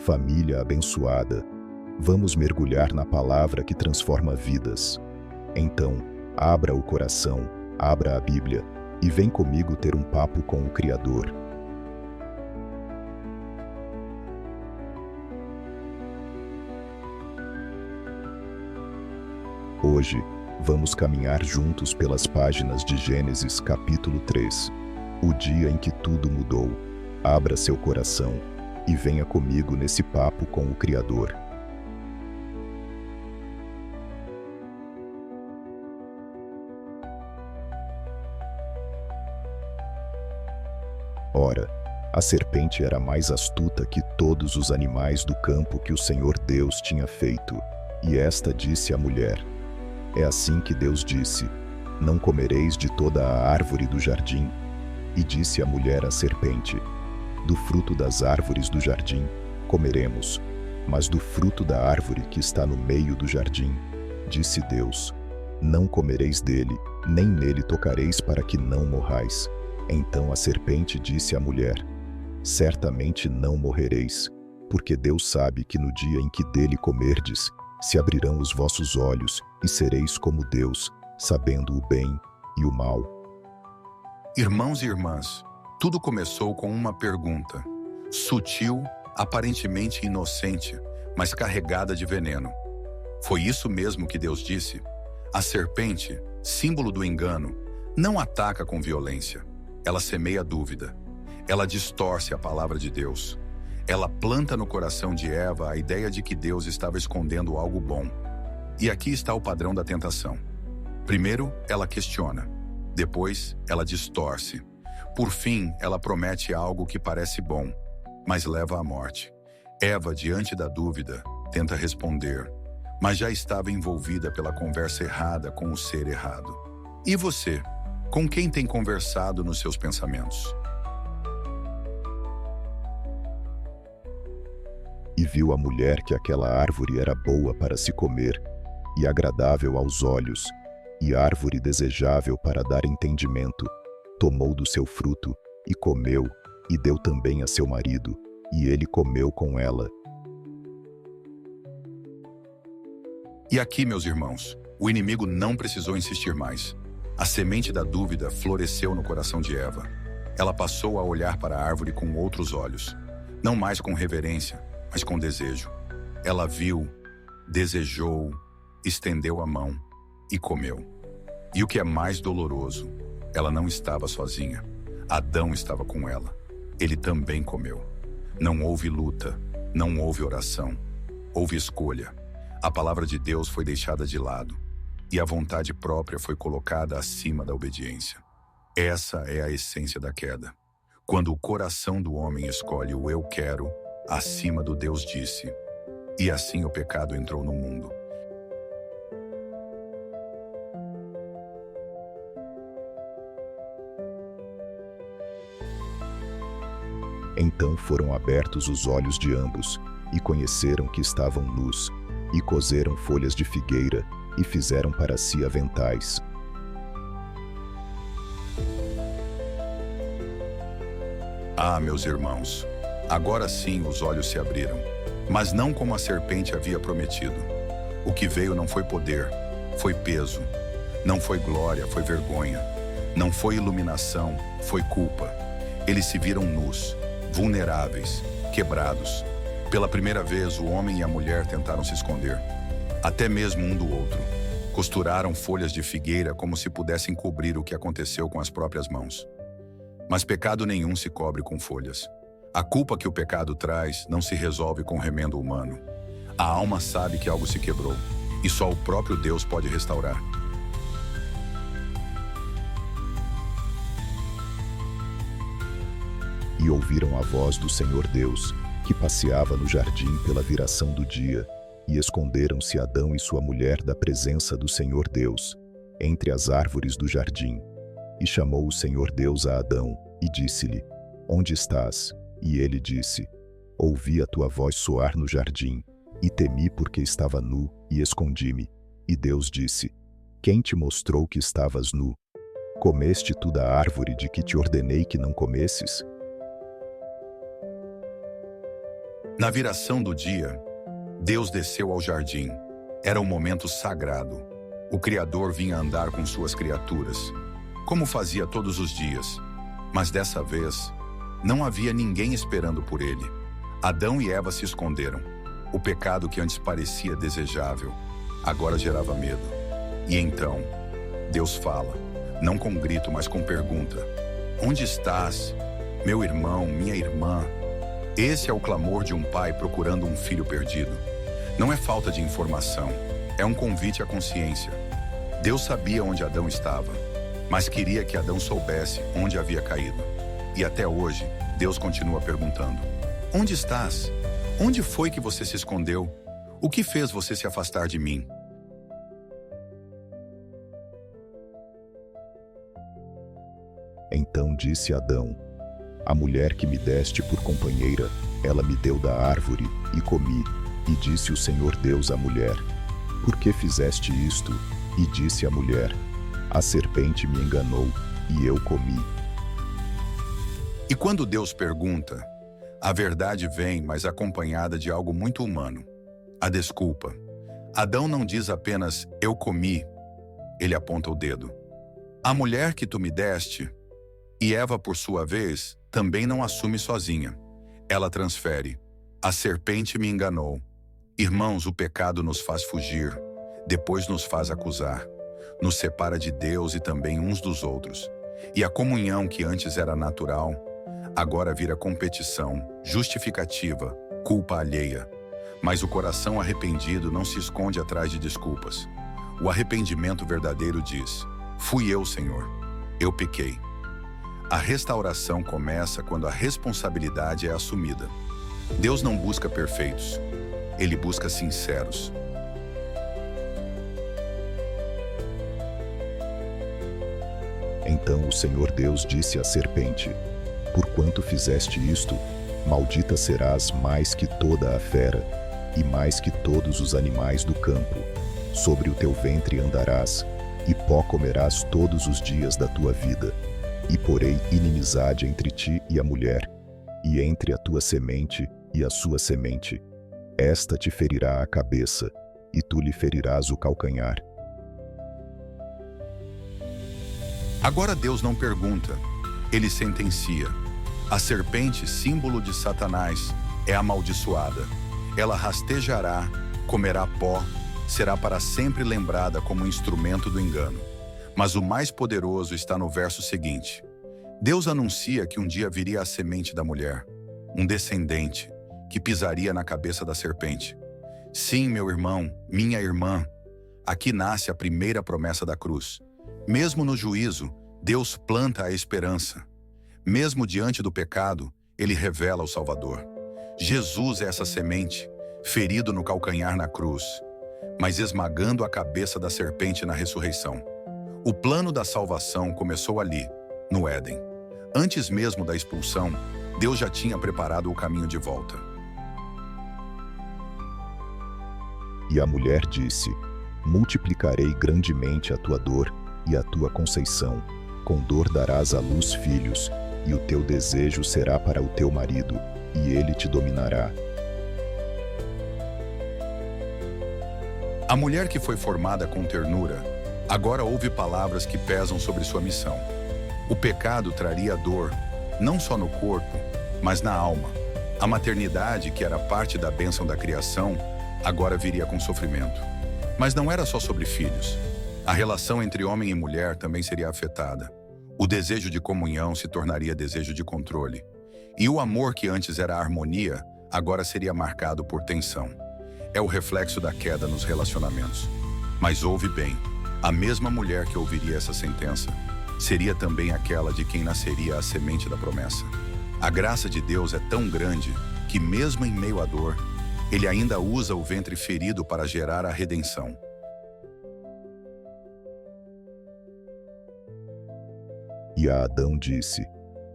Família abençoada, vamos mergulhar na palavra que transforma vidas. Então, abra o coração, abra a Bíblia e vem comigo ter um papo com o Criador. Hoje, vamos caminhar juntos pelas páginas de Gênesis capítulo 3, o dia em que tudo mudou. Abra seu coração e venha comigo nesse papo com o Criador. Ora, a serpente era mais astuta que todos os animais do campo que o Senhor Deus tinha feito. E esta disse à mulher: É assim que Deus disse: Não comereis de toda a árvore do jardim. E disse a mulher à serpente: Do fruto das árvores do jardim comeremos, mas do fruto da árvore que está no meio do jardim, disse Deus: Não comereis dele, nem nele tocareis para que não morrais. Então a serpente disse à mulher: Certamente não morrereis, porque Deus sabe que no dia em que dele comerdes, se abrirão os vossos olhos e sereis como Deus, sabendo o bem e o mal. Irmãos e irmãs, tudo começou com uma pergunta, sutil, aparentemente inocente, mas carregada de veneno. Foi isso mesmo que Deus disse. A serpente, símbolo do engano, não ataca com violência. Ela semeia dúvida. Ela distorce a palavra de Deus. Ela planta no coração de Eva a ideia de que Deus estava escondendo algo bom. E aqui está o padrão da tentação. Primeiro, ela questiona. Depois, ela distorce. Por fim, ela promete algo que parece bom, mas leva à morte. Eva, diante da dúvida, tenta responder, mas já estava envolvida pela conversa errada com o ser errado. E você? Com quem tem conversado nos seus pensamentos? E viu a mulher que aquela árvore era boa para se comer, e agradável aos olhos, e árvore desejável para dar entendimento. Tomou do seu fruto, e comeu, e deu também a seu marido, e ele comeu com ela. E aqui, meus irmãos, o inimigo não precisou insistir mais. A semente da dúvida floresceu no coração de Eva. Ela passou a olhar para a árvore com outros olhos, não mais com reverência, mas com desejo. Ela viu, desejou, estendeu a mão e comeu. E o que é mais doloroso, ela não estava sozinha. Adão estava com ela. Ele também comeu. Não houve luta, não houve oração. Houve escolha. A palavra de Deus foi deixada de lado. E a vontade própria foi colocada acima da obediência. Essa é a essência da queda. Quando o coração do homem escolhe o eu quero, acima do Deus disse. E assim o pecado entrou no mundo. Então foram abertos os olhos de ambos, e conheceram que estavam nus, e coseram folhas de figueira, e fizeram para si aventais. Ah, meus irmãos, agora sim os olhos se abriram, mas não como a serpente havia prometido. O que veio não foi poder, foi peso. Não foi glória, foi vergonha. Não foi iluminação, foi culpa. Eles se viram nus, vulneráveis, quebrados. Pela primeira vez, o homem e a mulher tentaram se esconder, até mesmo um do outro. Costuraram folhas de figueira como se pudessem cobrir o que aconteceu com as próprias mãos. Mas pecado nenhum se cobre com folhas. A culpa que o pecado traz não se resolve com remendo humano. A alma sabe que algo se quebrou, e só o próprio Deus pode restaurar. E ouviram a voz do Senhor Deus, que passeava no jardim pela viração do dia, e esconderam-se Adão e sua mulher da presença do Senhor Deus, entre as árvores do jardim. E chamou o Senhor Deus a Adão, e disse-lhe: Onde estás? E ele disse: Ouvi a tua voz soar no jardim, e temi porque estava nu, e escondi-me. E Deus disse: Quem te mostrou que estavas nu? Comeste tu da árvore de que te ordenei que não comesses? Na viração do dia, Deus desceu ao jardim. Era um momento sagrado. O Criador vinha andar com suas criaturas, como fazia todos os dias. Mas dessa vez, não havia ninguém esperando por ele. Adão e Eva se esconderam. O pecado que antes parecia desejável, agora gerava medo. E então, Deus fala, não com grito, mas com pergunta. Onde estás, meu irmão, minha irmã? Esse é o clamor de um pai procurando um filho perdido. Não é falta de informação, é um convite à consciência. Deus sabia onde Adão estava, mas queria que Adão soubesse onde havia caído. E até hoje, Deus continua perguntando: onde estás? Onde foi que você se escondeu? O que fez você se afastar de mim? Então disse Adão: a mulher que me deste por companheira, ela me deu da árvore, e comi. E disse o Senhor Deus à mulher: por que fizeste isto? E disse a mulher: a serpente me enganou, e eu comi. E quando Deus pergunta, a verdade vem, mas acompanhada de algo muito humano: a desculpa. Adão não diz apenas, eu comi, ele aponta o dedo. A mulher que tu me deste, e Eva, por sua vez, também não assume sozinha. Ela transfere, a serpente me enganou. Irmãos, o pecado nos faz fugir, depois nos faz acusar, nos separa de Deus e também uns dos outros. E a comunhão que antes era natural, agora vira competição, justificativa, culpa alheia. Mas o coração arrependido não se esconde atrás de desculpas. O arrependimento verdadeiro diz: fui eu, Senhor, eu pequei. A restauração começa quando a responsabilidade é assumida. Deus não busca perfeitos, Ele busca sinceros. Então o Senhor Deus disse à serpente: porquanto fizeste isto, maldita serás mais que toda a fera, e mais que todos os animais do campo. Sobre o teu ventre andarás, e pó comerás todos os dias da tua vida. E porei inimizade entre ti e a mulher, e entre a tua semente e a sua semente. Esta te ferirá a cabeça, e tu lhe ferirás o calcanhar. Agora Deus não pergunta, Ele sentencia. A serpente, símbolo de Satanás, é amaldiçoada. Ela rastejará, comerá pó, será para sempre lembrada como instrumento do engano. Mas o mais poderoso está no verso seguinte. Deus anuncia que um dia viria a semente da mulher, um descendente, que pisaria na cabeça da serpente. Sim, meu irmão, minha irmã, aqui nasce a primeira promessa da cruz. Mesmo no juízo, Deus planta a esperança. Mesmo diante do pecado, Ele revela o Salvador. Jesus é essa semente, ferido no calcanhar na cruz, mas esmagando a cabeça da serpente na ressurreição. O plano da salvação começou ali, no Éden. Antes mesmo da expulsão, Deus já tinha preparado o caminho de volta. E a mulher disse: multiplicarei grandemente a tua dor e a tua conceição. Com dor darás à luz filhos, e o teu desejo será para o teu marido, e ele te dominará. A mulher que foi formada com ternura, agora ouve palavras que pesam sobre sua missão. O pecado traria dor, não só no corpo, mas na alma. A maternidade, que era parte da bênção da criação, agora viria com sofrimento. Mas não era só sobre filhos. A relação entre homem e mulher também seria afetada. O desejo de comunhão se tornaria desejo de controle. E o amor que antes era harmonia, agora seria marcado por tensão. É o reflexo da queda nos relacionamentos. Mas ouve bem, a mesma mulher que ouviria essa sentença seria também aquela de quem nasceria a semente da promessa. A graça de Deus é tão grande que, mesmo em meio à dor, Ele ainda usa o ventre ferido para gerar a redenção. E a Adão disse: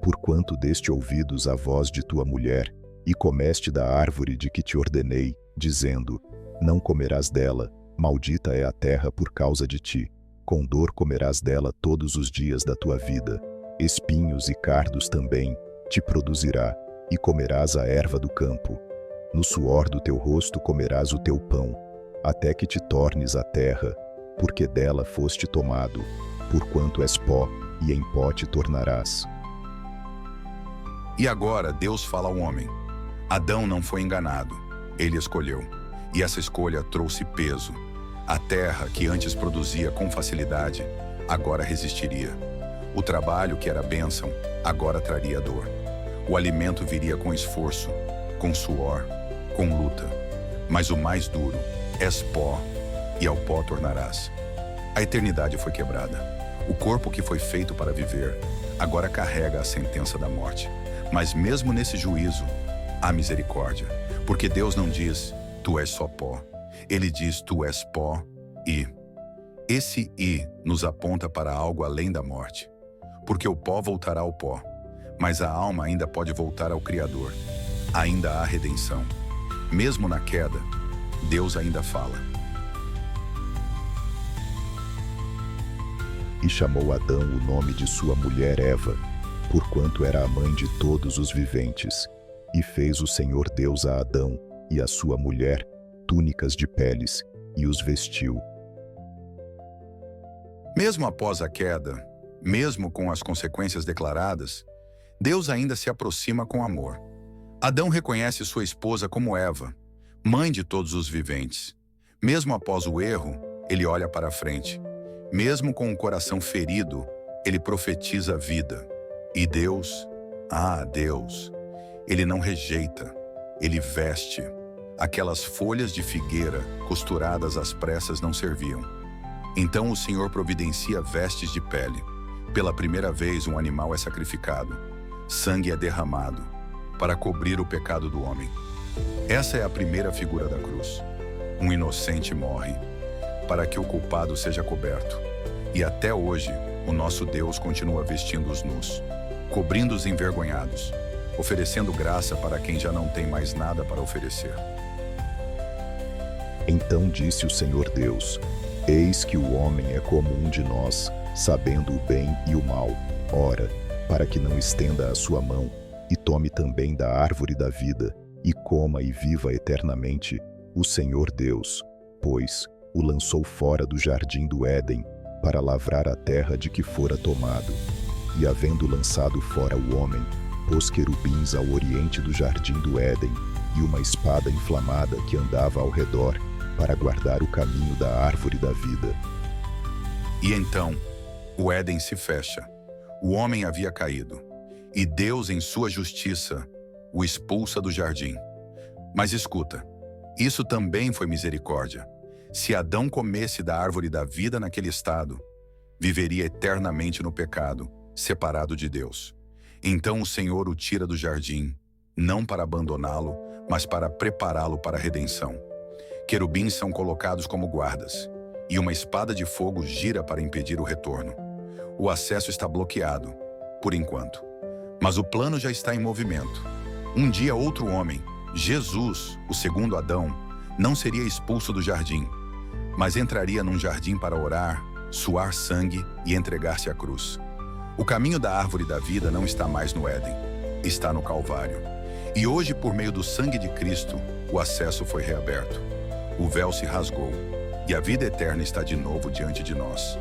porquanto deste ouvidos à voz de tua mulher, e comeste da árvore de que te ordenei, dizendo: não comerás dela, maldita é a terra por causa de ti. Com dor comerás dela todos os dias da tua vida. Espinhos e cardos também te produzirá, e comerás a erva do campo. No suor do teu rosto comerás o teu pão, até que te tornes a terra, porque dela foste tomado, porquanto és pó, e em pó te tornarás. E agora Deus fala ao homem. Adão não foi enganado, ele escolheu. E essa escolha trouxe peso. A terra, que antes produzia com facilidade, agora resistiria. O trabalho, que era bênção, agora traria dor. O alimento viria com esforço, com suor, com luta. Mas o mais duro, és pó, e ao pó tornarás. A eternidade foi quebrada. O corpo que foi feito para viver, agora carrega a sentença da morte. Mas mesmo nesse juízo, há misericórdia. Porque Deus não diz, tu és só pó. Ele diz, tu és pó e... Esse "e" nos aponta para algo além da morte. Porque o pó voltará ao pó, mas a alma ainda pode voltar ao Criador. Ainda há redenção. Mesmo na queda, Deus ainda fala. E chamou Adão o nome de sua mulher Eva, porquanto era a mãe de todos os viventes. E fez o Senhor Deus a Adão e a sua mulher túnicas de peles, e os vestiu. Mesmo após a queda, mesmo com as consequências declaradas, Deus ainda se aproxima com amor. Adão reconhece sua esposa como Eva, mãe de todos os viventes. Mesmo após o erro, ele olha para frente. Mesmo com o coração ferido, ele profetiza a vida. E Deus, Deus, ele não rejeita, ele veste. Aquelas folhas de figueira costuradas às pressas não serviam. Então o Senhor providencia vestes de pele. Pela primeira vez um animal é sacrificado. Sangue é derramado para cobrir o pecado do homem. Essa é a primeira figura da cruz. Um inocente morre para que o culpado seja coberto. E até hoje, o nosso Deus continua vestindo os nus, cobrindo os envergonhados, oferecendo graça para quem já não tem mais nada para oferecer. Então disse o Senhor Deus: Eis que o homem é como um de nós, sabendo o bem e o mal. Ora, para que não estenda a sua mão, e tome também da árvore da vida, e coma e viva eternamente, o Senhor Deus, pois, o lançou fora do jardim do Éden, para lavrar a terra de que fora tomado. E havendo lançado fora o homem, pôs querubins ao oriente do jardim do Éden, e uma espada inflamada que andava ao redor, para guardar o caminho da árvore da vida. E então, o Éden se fecha. O homem havia caído, e Deus, em sua justiça, o expulsa do jardim. Mas escuta, isso também foi misericórdia. Se Adão comesse da árvore da vida naquele estado, viveria eternamente no pecado, separado de Deus. Então o Senhor o tira do jardim, não para abandoná-lo, mas para prepará-lo para a redenção. Querubins são colocados como guardas, e uma espada de fogo gira para impedir o retorno. O acesso está bloqueado, por enquanto. Mas o plano já está em movimento. Um dia outro homem, Jesus, o segundo Adão, não seria expulso do jardim, mas entraria num jardim para orar, suar sangue e entregar-se à cruz. O caminho da árvore da vida não está mais no Éden, está no Calvário. E hoje, por meio do sangue de Cristo, o acesso foi reaberto. O véu se rasgou, e a vida eterna está de novo diante de nós.